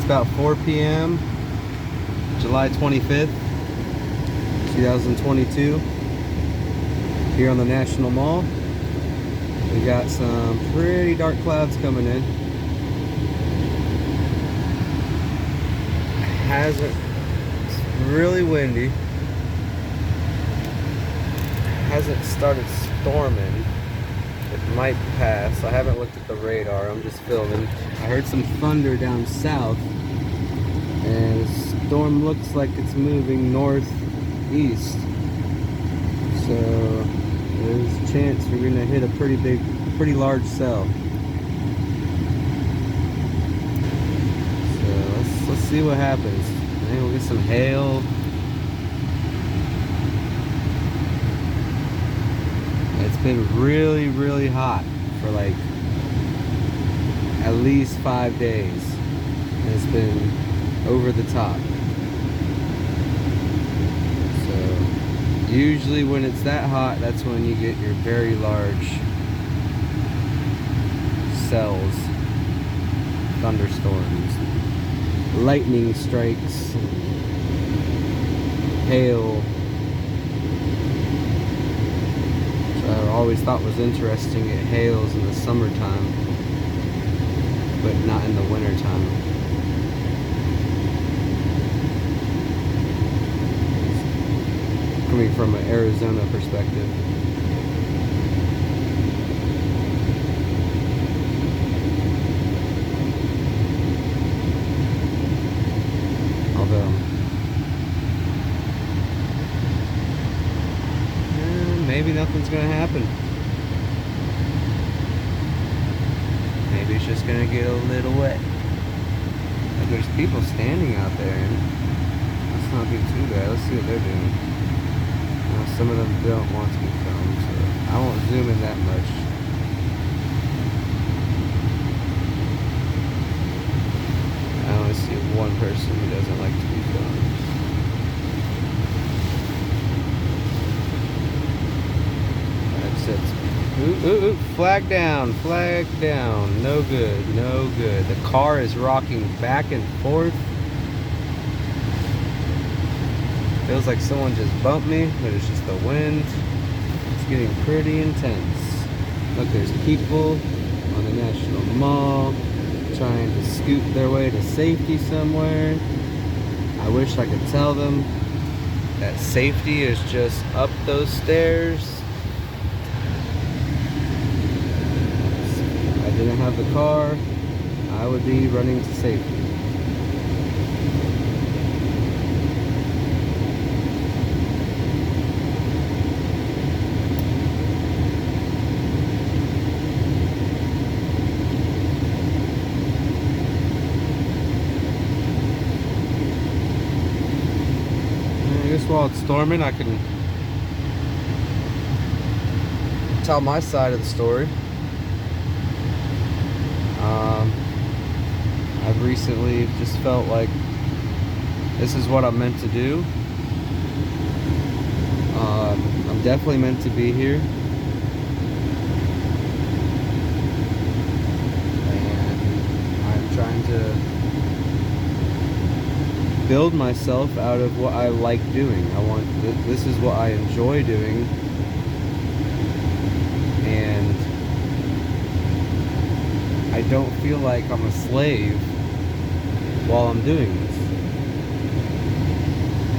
about 4 p.m. July 25th, 2022. Here on the National Mall. We got some pretty dark clouds coming in. It's really windy. Hasn't started storming. It might pass. I haven't looked at the radar. I'm just filming. I heard some thunder down south, and the storm looks like it's moving northeast. So there's a chance we're gonna hit a pretty large cell. So let's see what happens. Maybe we'll get some hail. It's been really, really hot for like at least 5 days. And it's been over the top. So usually when it's that hot, that's when you get your very large cells, thunderstorms, lightning strikes, hail. I always thought was interesting. It hails in the summertime, but not in the wintertime. Coming from an Arizona perspective. Although maybe nothing's gonna happen. Maybe it's just gonna get a little wet. Like there's people standing out there, and let's not be too bad. Let's see what they're doing. Well, some of them don't want to be filmed, so I won't zoom in that much. I only see one person who doesn't like to be filmed. Ooh, flag down, no good, no good. The car is rocking back and forth. Feels like someone just bumped me, but it's just the wind. It's getting pretty intense. Look, there's people on the National Mall trying to scoot their way to safety somewhere. I wish I could tell them that safety is just up those stairs. Didn't have the car, I would be running to safety. I guess while it's storming, I can tell my side of the story. I've recently just felt like this is what I'm meant to do. I'm definitely meant to be here. And I'm trying to build myself out of what I like doing. This is what I enjoy doing. And I don't feel like I'm a slave while I'm doing this.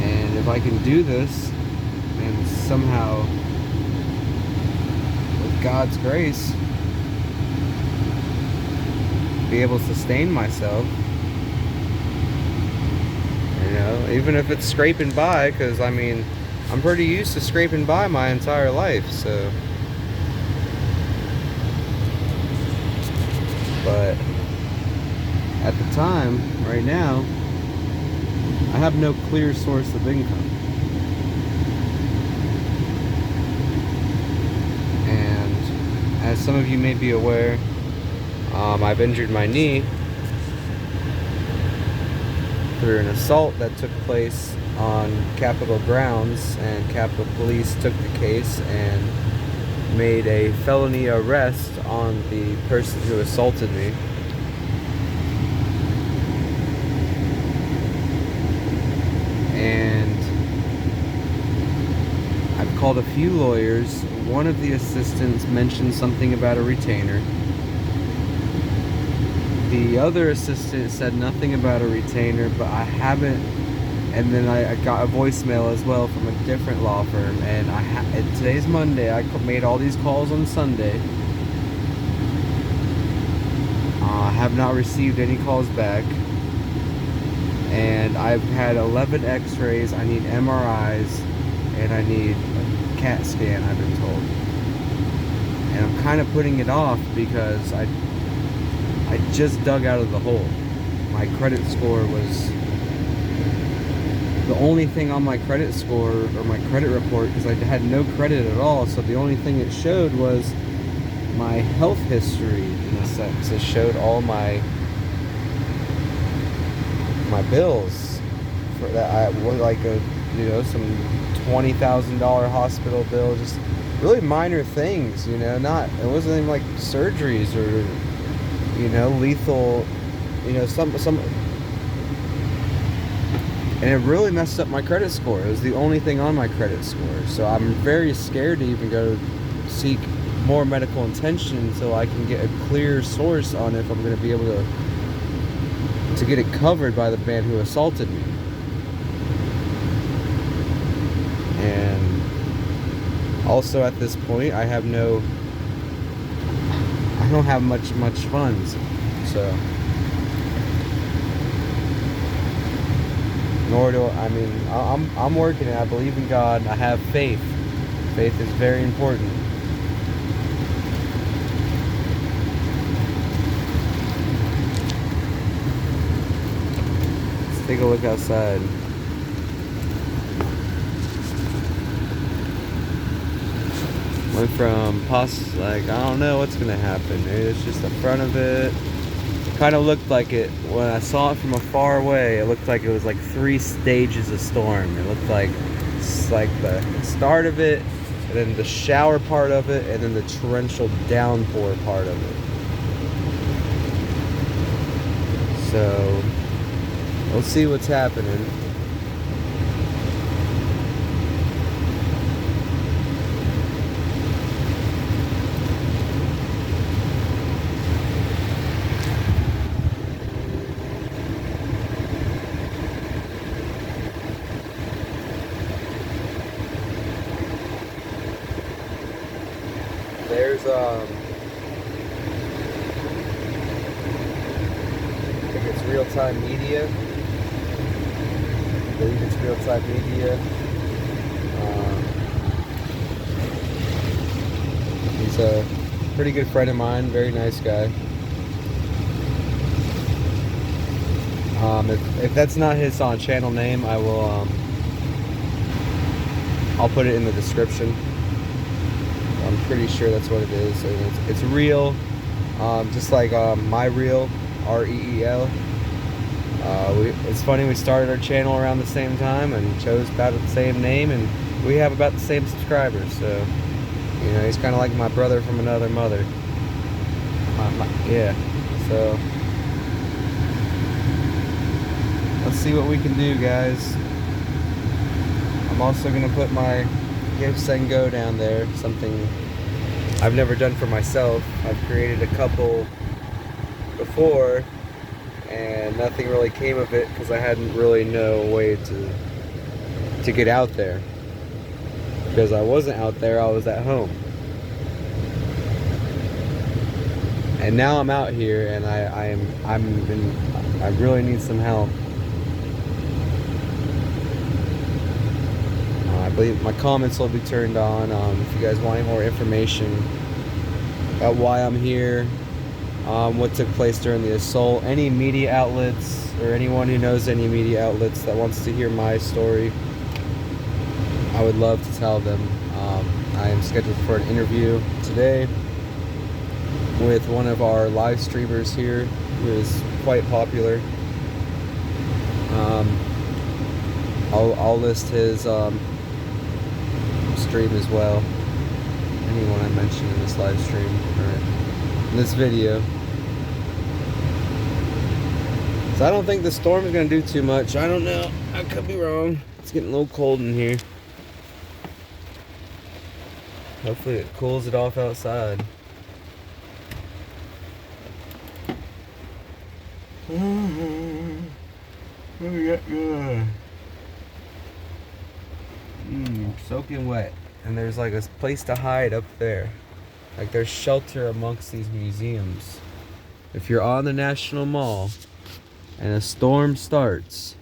And if I can do this, and somehow, with God's grace, be able to sustain myself, you know, even if it's scraping by, because I mean, I'm pretty used to scraping by my entire life, so. But at the time, right now, I have no clear source of income. And as some of you may be aware, I've injured my knee through an assault that took place on Capitol grounds, and Capitol Police took the case and made a felony arrest on the person who assaulted me. and I've called a few lawyers. One of the assistants mentioned something about a retainer. The other assistant said nothing about a retainer, but I haven't. And then I got a voicemail as well from a different law firm, and today's Monday. I made all these calls on Sunday. I have not received any calls back, and I've had 11 x-rays. I need MRIs, and I need a CAT scan, I've been told. And I'm kind of putting it off because I just dug out of the hole. My credit score was the only thing on my credit score, or my credit report, because I had no credit at all. So the only thing it showed was my health history, in a sense. It showed all my bills for that. I was like some $20,000 hospital bill, just really minor things, it wasn't even like surgeries or lethal, some, and it really messed up my credit score. It was the only thing on my credit score. So I'm very scared to even go seek more medical attention until I can get a clear source on if I'm going to be able to get it covered by the man who assaulted me. And also at this point, I don't have much funds, so nor do I'm working it. I believe in God. I have faith. Faith is very important. Let's take a look outside. Went from I don't know what's gonna happen. It's just the front of it. Kind of looked like it when I saw it from afar away. It looked like it was like 3 stages of storm. It looked like it's like the start of it, and then the shower part of it, and then the torrential downpour part of it. So we'll see what's happening. There's I think it's real-time media. I believe it's real-time media. He's a pretty good friend of mine, very nice guy. If that's not his channel name, I'll put it in the description. I'm pretty sure that's what it is. It's real, just like my real, REEL. It's funny, we started our channel around the same time and chose about the same name, and we have about the same subscribers. So he's kind of like my brother from another mother. Yeah. So let's see what we can do, guys. I'm also gonna put my gifts and go down there, something I've never done for myself. I've created a couple before and nothing really came of it because I hadn't really no way to get out there, because I wasn't out there, I was at home. And now I'm out here, and I really need some help. I believe my comments will be turned on. If you guys want any more information about why I'm here, what took place during the assault, any media outlets, or anyone who knows any media outlets that wants to hear my story, I would love to tell them. I am scheduled for an interview today with one of our live streamers here, who is quite popular. I'll list his stream as well. Anyone I mentioned in this live stream or in this video. So I don't think the storm is going to do too much. I don't know. I could be wrong. It's getting a little cold in here. Hopefully it cools it off outside. Soaking wet. And there's like a place to hide up there. Like there's shelter amongst these museums. If you're on the National Mall and a storm starts,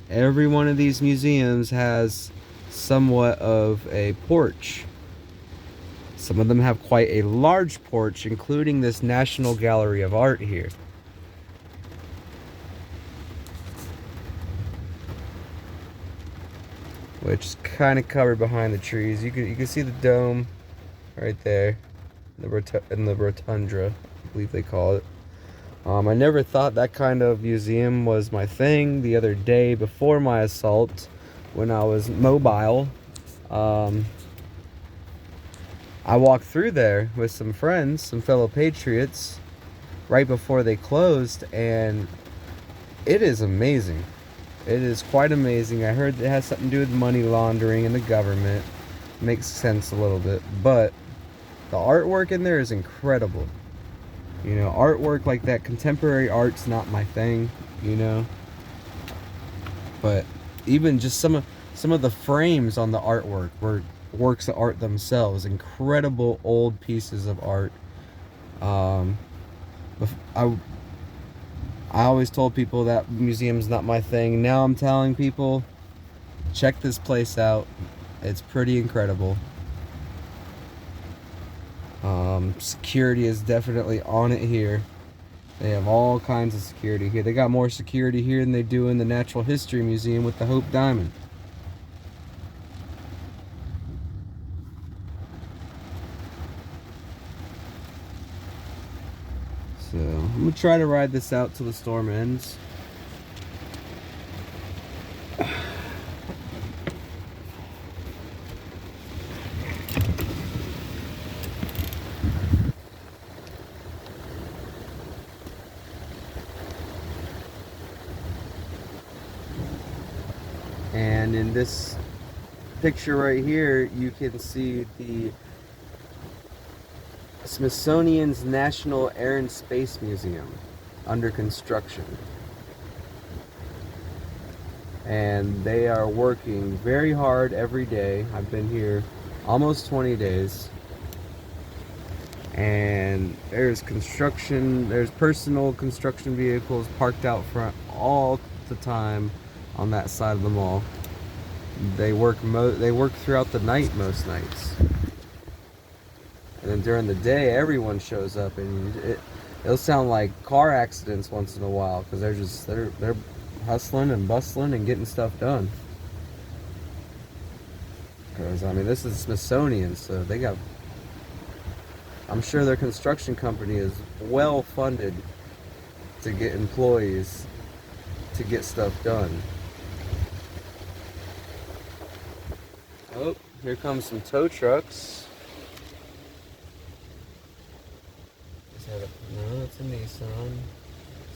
every one of these museums has somewhat of a porch. Some of them have quite a large porch, including this National Gallery of Art here. Which is kind of covered behind the trees. You can see the dome right there, in the rotundra, I believe they call it. I never thought that kind of museum was my thing. The other day before my assault, when I was mobile, I walked through there with some friends, some fellow patriots, right before they closed, and it is amazing. It is quite amazing. I heard it has something to do with money laundering and the government. Makes sense a little bit, but the artwork in there is incredible. You know, artwork like that, contemporary art's not my thing, you know. But even just some of the frames on the artwork were works of art themselves. Incredible old pieces of art. I always told people that museum's not my thing. Now I'm telling people, check this place out. It's pretty incredible. Security is definitely on it here. They have all kinds of security here. They got more security here than they do in the Natural History Museum with the Hope Diamond. So I'm gonna try to ride this out till the storm ends. And in this picture right here, you can see the Smithsonian's National Air and Space Museum under construction. And they are working very hard every day. I've been here almost 20 days. And there's construction, there's personal construction vehicles parked out front all the time on that side of the mall. They work throughout the night most nights. And then during the day, everyone shows up, and it'll sound like car accidents once in a while, because they're hustling and bustling and getting stuff done. Because I mean, this is Smithsonian, so they got. I'm sure their construction company is well funded to get employees to get stuff done. Oh, here comes some tow trucks. No, it's a Nissan.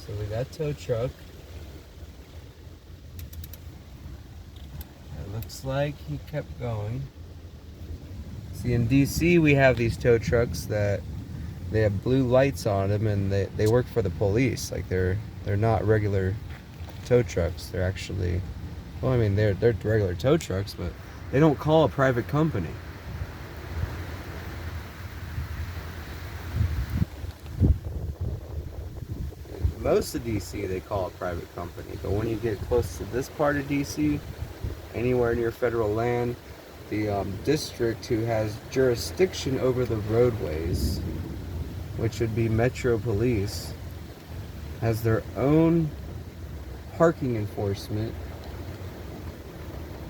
So we got tow truck. It looks like he kept going. See, in DC we have these tow trucks that they have blue lights on them, and they work for the police. Like they're not regular tow trucks. They're actually, well, I mean they're regular tow trucks, but they don't call a private company. Most of DC they call a private company, but when you get close to this part of DC, anywhere near federal land, the district who has jurisdiction over the roadways, which would be Metro Police, has their own parking enforcement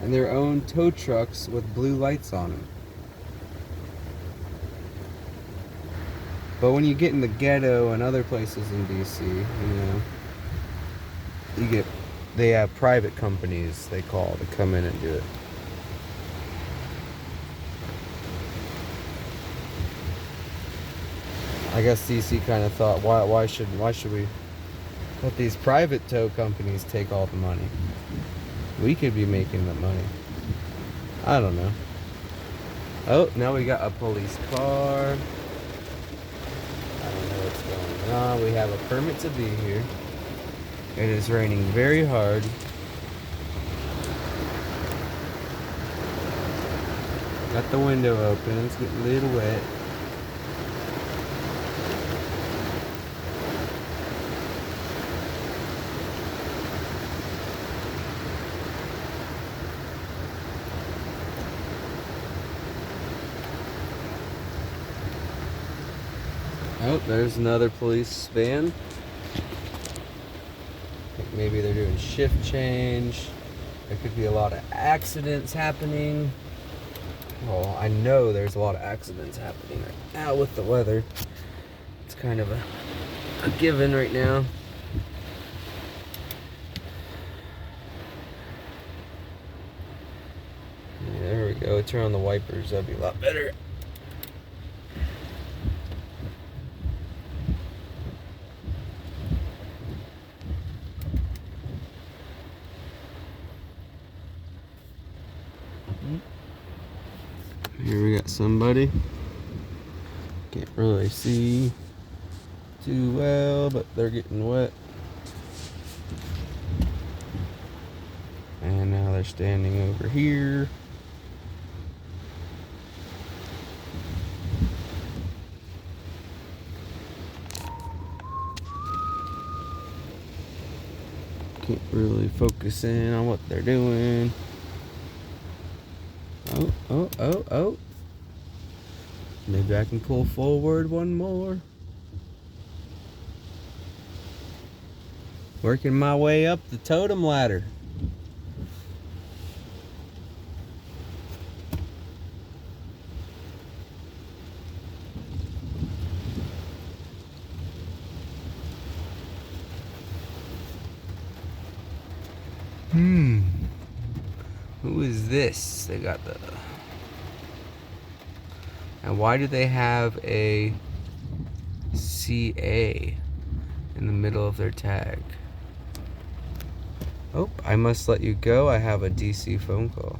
and their own tow trucks with blue lights on them. But when you get in the ghetto and other places in DC, you know, they have private companies they call to come in and do it. I guess DC kind of thought, why should we let these private tow companies take all the money? We could be making the money. I don't know. Oh, now we got a police car. I don't know what's going on. We have a permit to be here. It is raining very hard. Got the window open. It's getting a little wet. Oh, there's another police van. I think maybe they're doing shift change. There could be a lot of accidents happening. Well, I know there's a lot of accidents happening right now with the weather. It's kind of a given right now. Yeah, there we go. Turn on the wipers. That'd be a lot better. Here we got somebody. Can't really see too well, but they're getting wet. And now they're standing over here. Can't really focus in on what they're doing. Oh. Maybe I can pull forward one more. Working my way up the totem ladder. Who is this? They got the... And why do they have a CA in the middle of their tag? Oh, I must let you go. I have a DC phone call.